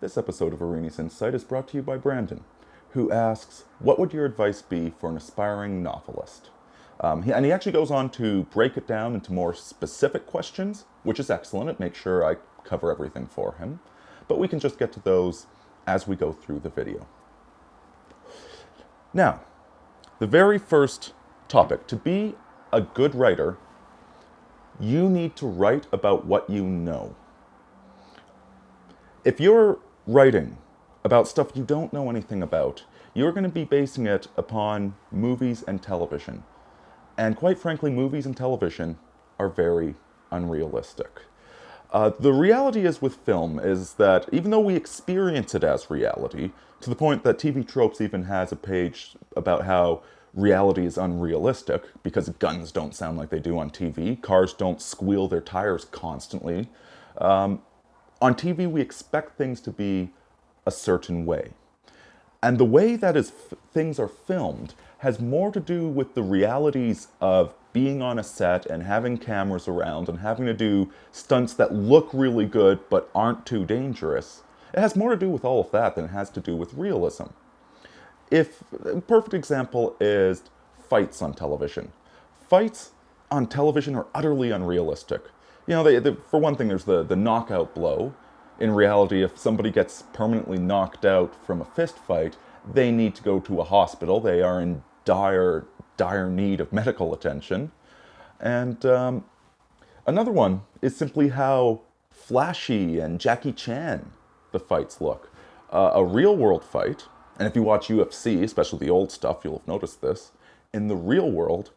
This episode of Arini's Insight is brought to you by Brandon, who asks, what would your advice be for an aspiring novelist? And he actually goes on to break it down into more specific questions, which is excellent. It makes sure I cover everything for him. But we can just get to those as we go through the video. Now, the very first topic. To be a good writer, you need to write about what you know. If you're writing about stuff you don't know anything about, you're going to be basing it upon movies and television. And quite frankly, movies and television are very unrealistic. The reality is with film is that even though we experience it as reality, to the point that TV Tropes even has a page about how reality is unrealistic because guns don't sound like they do on TV, cars don't squeal their tires constantly. On TV, we expect things to be a certain way. And the way that things are filmed has more to do with the realities of being on a set and having cameras around and having to do stunts that look really good but aren't too dangerous. It has more to do with all of that than it has to do with realism. A perfect example is fights on television. Fights on television are utterly unrealistic. You know, for one thing, there's the knockout blow. In reality, if somebody gets permanently knocked out from a fist fight, they need to go to a hospital. They are in dire need of medical attention. And another one is simply how flashy and Jackie Chan the fights look. A real-world fight, and if you watch UFC, especially the old stuff, you'll have noticed this, in the real world,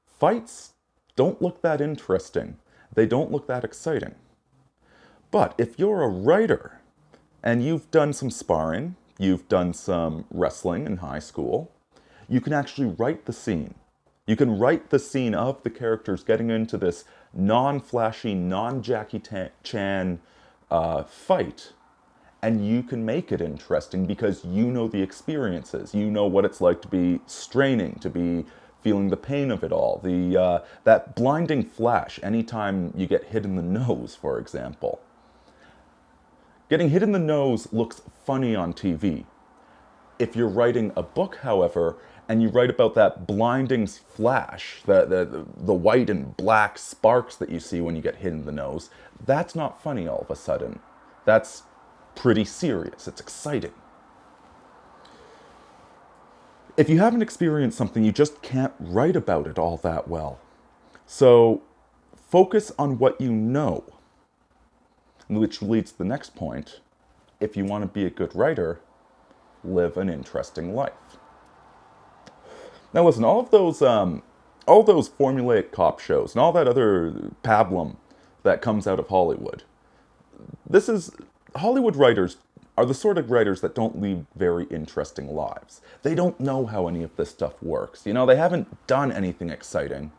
fights don't look that interesting. They don't look that exciting. But if you're a writer and you've done some sparring, you've done some wrestling in high school, you can actually write the scene. You can write the scene of the characters getting into this non-flashy, non-Jackie Chan fight, and you can make it interesting because you know the experiences. You know what it's like to be straining, to be feeling the pain of it all. That blinding flash anytime you get hit in the nose, for example. Getting hit in the nose looks funny on TV. If you're writing a book, however, and you write about that blinding flash, the white and black sparks that you see when you get hit in the nose, that's not funny all of a sudden. That's pretty serious. It's exciting. If you haven't experienced something, you just can't write about it all that well. So focus on what you know, which leads to the next point. If you want to be a good writer, live an interesting life. Now listen, all those formulaic cop shows and all that other pablum that comes out of Hollywood, Hollywood writers are the sort of writers that don't lead very interesting lives. They don't know how any of this stuff works. You know, they haven't done anything exciting.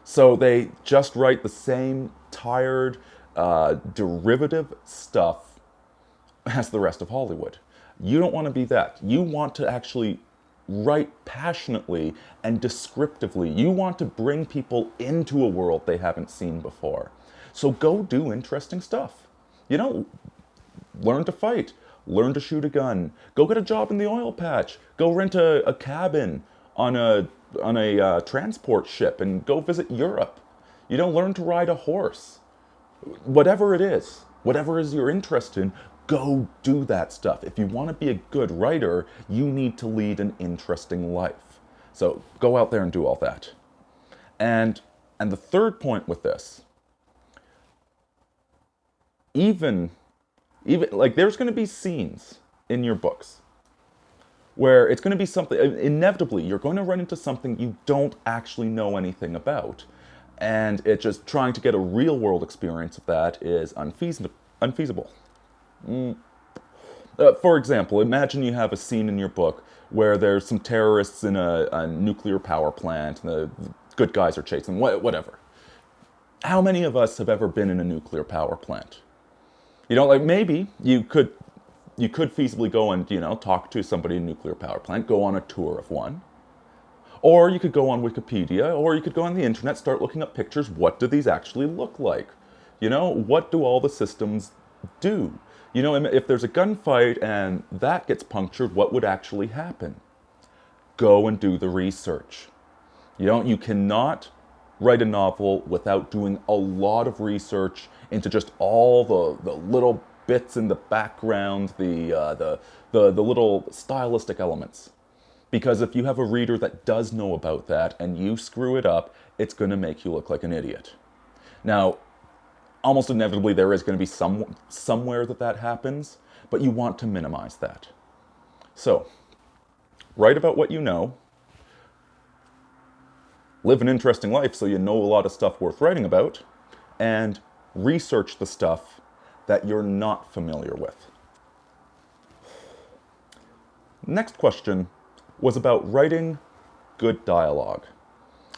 So they just write the same tired, derivative stuff as the rest of Hollywood. You don't want to be that. You want to actually write passionately and descriptively. You want to bring people into a world they haven't seen before. So go do interesting stuff. You know, learn to fight. Learn to shoot a gun. Go get a job in the oil patch. Go rent a cabin on a transport ship and go visit Europe. You know, learn to ride a horse. Whatever it is, whatever is your interest in, go do that stuff. If you want to be a good writer, you need to lead an interesting life. So go out there and do all that. And the third point with this, even like there's going to be scenes in your books where it's going to be something, inevitably, you're going to run into something you don't actually know anything about. And it just trying to get a real world experience of that is unfeasible. For example, imagine you have a scene in your book where there's some terrorists in a nuclear power plant and the good guys are chasing them, whatever. How many of us have ever been in a nuclear power plant? You know, like maybe you could feasibly go and, you know, talk to somebody in a nuclear power plant, go on a tour of one. Or you could go on Wikipedia, or you could go on the internet, start looking up pictures. What do these actually look like? You know, what do all the systems do? You know, if there's a gunfight and that gets punctured, what would actually happen? Go and do the research. You cannot write a novel without doing a lot of research into just all the little bits in the background, the little stylistic elements. Because if you have a reader that does know about that and you screw it up, it's going to make you look like an idiot. Now, almost inevitably there is going to be somewhere that happens, but you want to minimize that. So, write about what you know, live an interesting life so you know a lot of stuff worth writing about, and research the stuff that you're not familiar with. Next question was about writing good dialogue.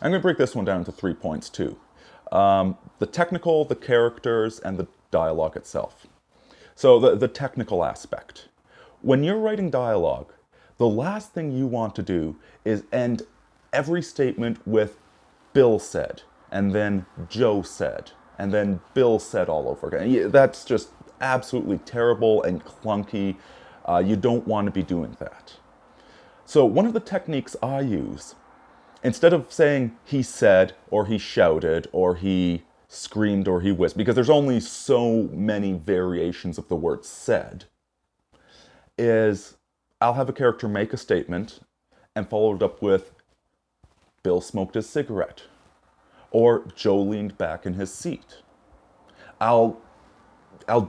I'm going to break this one down into 3 points too. The technical, the characters, and the dialogue itself. So the technical aspect. When you're writing dialogue, the last thing you want to do is end every statement with Bill said, and then Joe said, and then Bill said all over again. That's just absolutely terrible and clunky. You don't want to be doing that. So one of the techniques I use, instead of saying he said, or he shouted, or he screamed, or he whispered, because there's only so many variations of the word said, is I'll have a character make a statement and follow it up with Bill smoked his cigarette, or Joe leaned back in his seat. I'll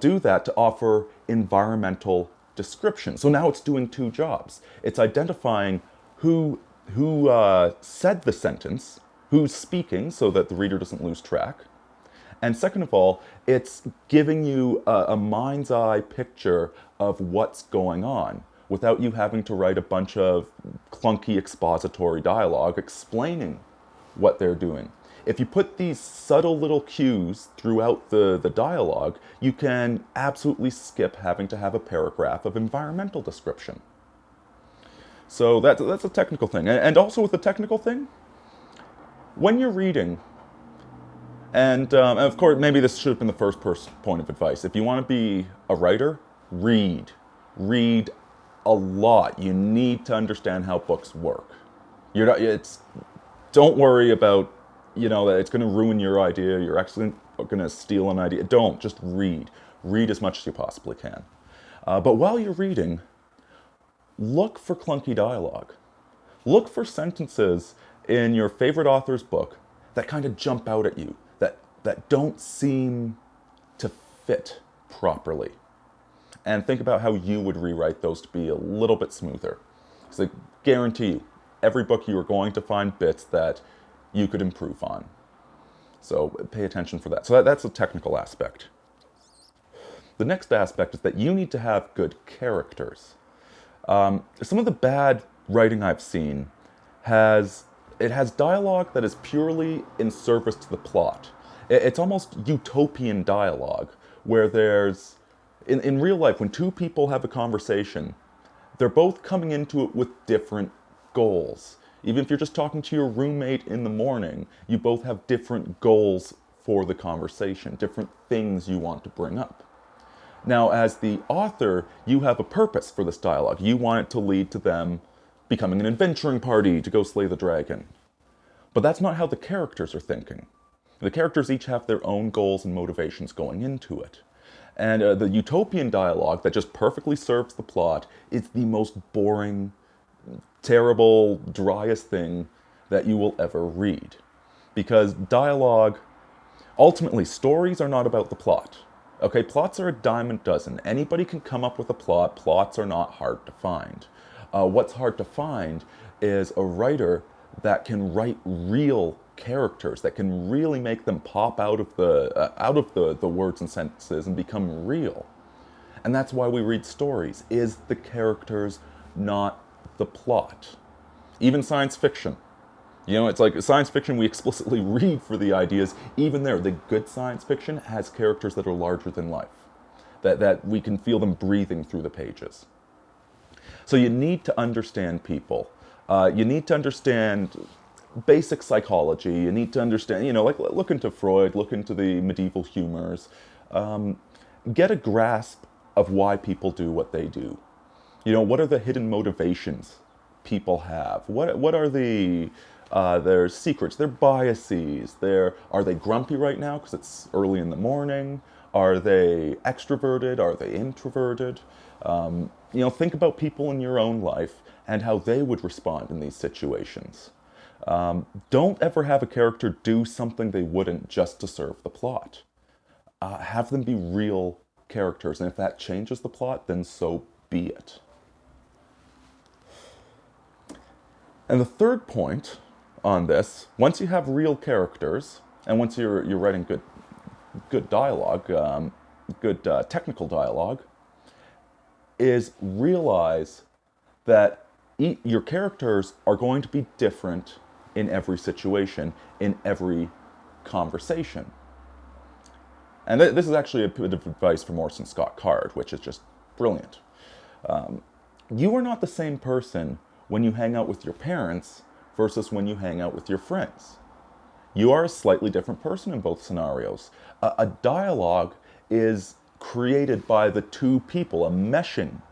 do that to offer environmental description. So now it's doing two jobs. It's identifying who said the sentence, who's speaking, so that the reader doesn't lose track. And second of all, it's giving you a mind's eye picture of what's going on without you having to write a bunch of clunky expository dialogue explaining what they're doing. If you put these subtle little cues throughout the dialogue, you can absolutely skip having to have a paragraph of environmental description. So that's a technical thing. And also with the technical thing, when you're reading, and of course, maybe this should have been the first point of advice. If you want to be a writer, read. Read a lot. You need to understand how books work. Don't worry about, that it's going to ruin your idea, you're actually going to steal an idea. Don't, just read. Read as much as you possibly can. But while you're reading, look for clunky dialogue. Look for sentences in your favorite author's book that kind of jump out at you, that don't seem to fit properly. And think about how you would rewrite those to be a little bit smoother. So I guarantee you, every book you are going to find bits that you could improve on. So pay attention for that. So that's a technical aspect. The next aspect is that you need to have good characters. Some of the bad writing I've seen has dialogue that is purely in service to the plot. It's almost utopian dialogue, where there's, in real life, when two people have a conversation, they're both coming into it with different goals. Even if you're just talking to your roommate in the morning, you both have different goals for the conversation, different things you want to bring up. Now, as the author, you have a purpose for this dialogue. You want it to lead to them becoming an adventuring party to go slay the dragon. But that's not how the characters are thinking. The characters each have their own goals and motivations going into it. And the utopian dialogue that just perfectly serves the plot is the most boring, terrible, driest thing that you will ever read. Because dialogue, ultimately, stories are not about the plot. Okay, plots are a dime a dozen. Anybody can come up with a plot. Plots are not hard to find. What's hard to find is a writer that can write real characters, that can really make them pop out of the words and sentences and become real. And that's why we read stories, is the characters, not the plot. Even science fiction. It's like science fiction we explicitly read for the ideas. Even there, the good science fiction has characters that are larger than life. That we can feel them breathing through the pages. So you need to understand people. You need to understand basic psychology. You need to understand, look into Freud, look into the medieval humors. Get a grasp of why people do what they do. You know, what are the hidden motivations people have? What are their secrets, their biases? Are they grumpy right now because it's early in the morning? Are they extroverted? Are they introverted? You know, think about people in your own life and how they would respond in these situations. Don't ever have a character do something they wouldn't just to serve the plot. Have them be real characters, and if that changes the plot, then so be it. And the third point on this, once you have real characters, and once you're writing good dialogue, good technical dialogue, is realize that your characters are going to be different in every situation, in every conversation. And this is actually a bit of advice from Orson Scott Card, which is just brilliant. You are not the same person when you hang out with your parents versus when you hang out with your friends. You are a slightly different person in both scenarios. A dialogue is created by the two people, a meshing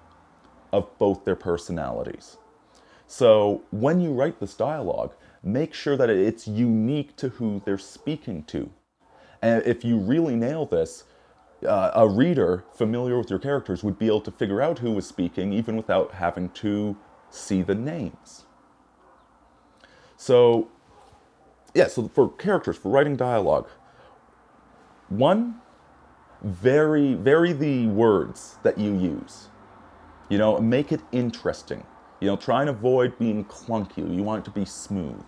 of both their personalities. So when you write this dialogue, make sure that it's unique to who they're speaking to. And if you really nail this, a reader familiar with your characters would be able to figure out who was speaking even without having to see the names. So, yeah, so for characters, for writing dialogue, one, vary the words that you use. You know, make it interesting. You know, try and avoid being clunky. You want it to be smooth.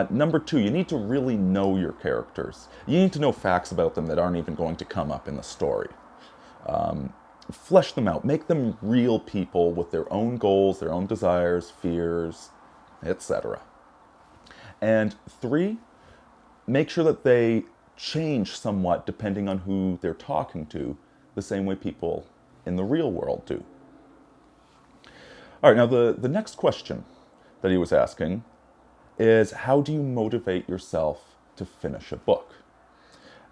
Number two, you need to really know your characters. You need to know facts about them that aren't even going to come up in the story. Flesh them out. Make them real people with their own goals, their own desires, fears, etc. And three, make sure that they change somewhat depending on who they're talking to, the same way people in the real world do. All right, now the next question that he was asking is, how do you motivate yourself to finish a book?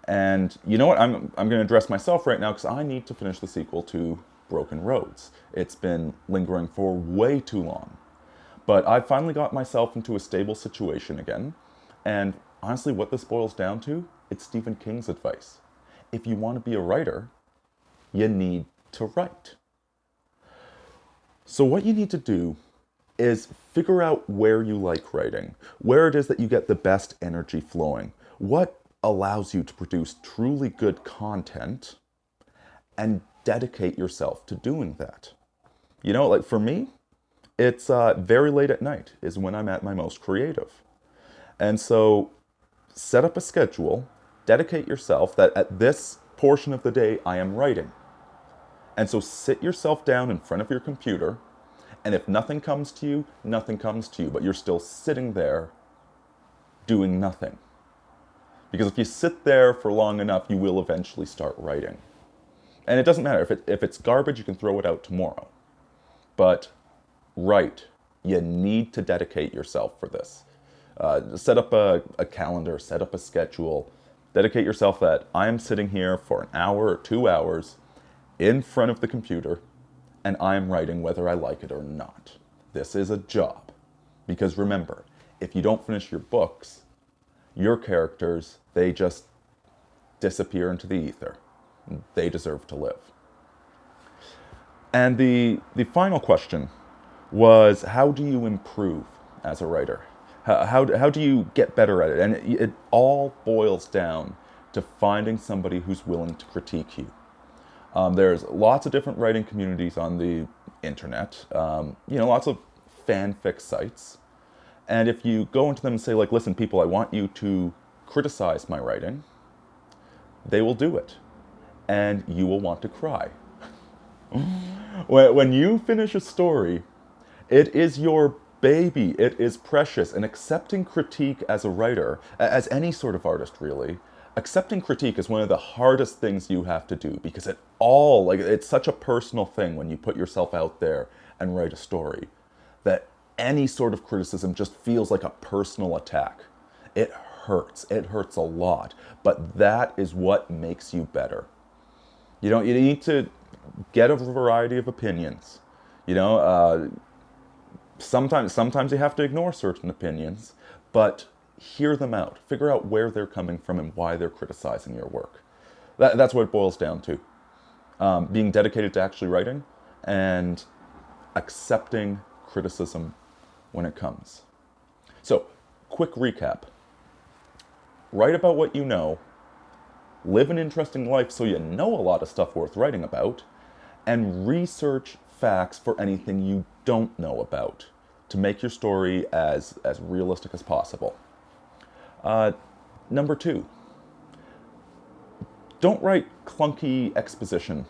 And you know what, I'm going to address myself right now because I need to finish the sequel to Broken Roads. It's been lingering for way too long. But I finally got myself into a stable situation again. And honestly, what this boils down to, it's Stephen King's advice. If you want to be a writer, you need to write. So what you need to do is figure out where you like writing, where it is that you get the best energy flowing, what allows you to produce truly good content, and dedicate yourself to doing that. You know, like for me, it's very late at night is when I'm at my most creative. And so set up a schedule, dedicate yourself that at this portion of the day I am writing. And so sit yourself down in front of your computer, and if nothing comes to you, nothing comes to you, but you're still sitting there doing nothing. Because if you sit there for long enough, you will eventually start writing. And it doesn't matter, if it's garbage, you can throw it out tomorrow. But write. You need to dedicate yourself for this. Set up a calendar, set up a schedule, dedicate yourself that I am sitting here for an hour or 2 hours in front of the computer, and I am writing whether I like it or not. This is a job. Because remember, if you don't finish your books, your characters, they just disappear into the ether. They deserve to live. And the final question was, how do you improve as a writer? How do you get better at it? And it all boils down to finding somebody who's willing to critique you. There's lots of different writing communities on the internet, lots of fanfic sites. And if you go into them and say, like, listen, people, I want you to criticize my writing, they will do it. And you will want to cry. When you finish a story, it is your baby. It is precious. And accepting critique as a writer, as any sort of artist really, accepting critique is one of the hardest things you have to do, because it's such a personal thing when you put yourself out there and write a story, that any sort of criticism just feels like a personal attack. It hurts. It hurts a lot. But that is what makes you better. You need to Get a variety of opinions. You know, sometimes you have to ignore certain opinions, but hear them out. Figure out where they're coming from and why they're criticizing your work. That's what it boils down to. Being dedicated to actually writing and accepting criticism when it comes. So, quick recap. Write about what you know, live an interesting life so you know a lot of stuff worth writing about, and research facts for anything you don't know about to make your story as realistic as possible. Number 2, don't write clunky exposition.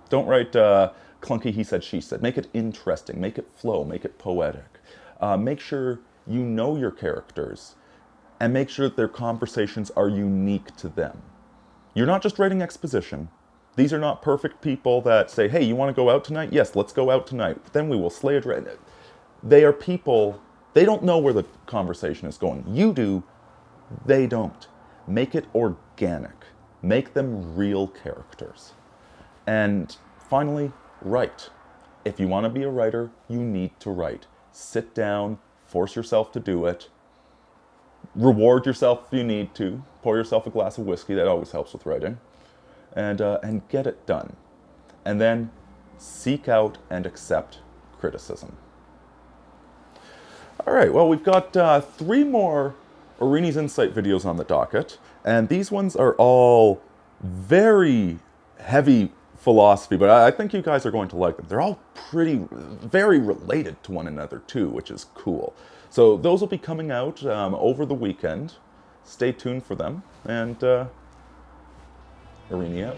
Don't write clunky he said, she said. Make it interesting, make it flow, make it poetic. Make sure you know your characters and make sure that their conversations are unique to them. You're not just writing exposition. These are not perfect people that say, hey, you want to go out tonight? Yes, let's go out tonight. Then we will slay a dragon. They are people, they don't know where the conversation is going. You do, they don't. Make it organic. Make them real characters. And finally, write. If you want to be a writer, you need to write. Sit down, force yourself to do it. Reward yourself if you need to. Pour yourself a glass of whiskey, that always helps with writing. And get it done. And then seek out and accept criticism. All right, well, we've got 3 more Irini's Insight videos on the docket, and these ones are all very heavy philosophy, but I think you guys are going to like them. They're all very related to one another too, which is cool. So those will be coming out over the weekend. Stay tuned for them, and Irini out.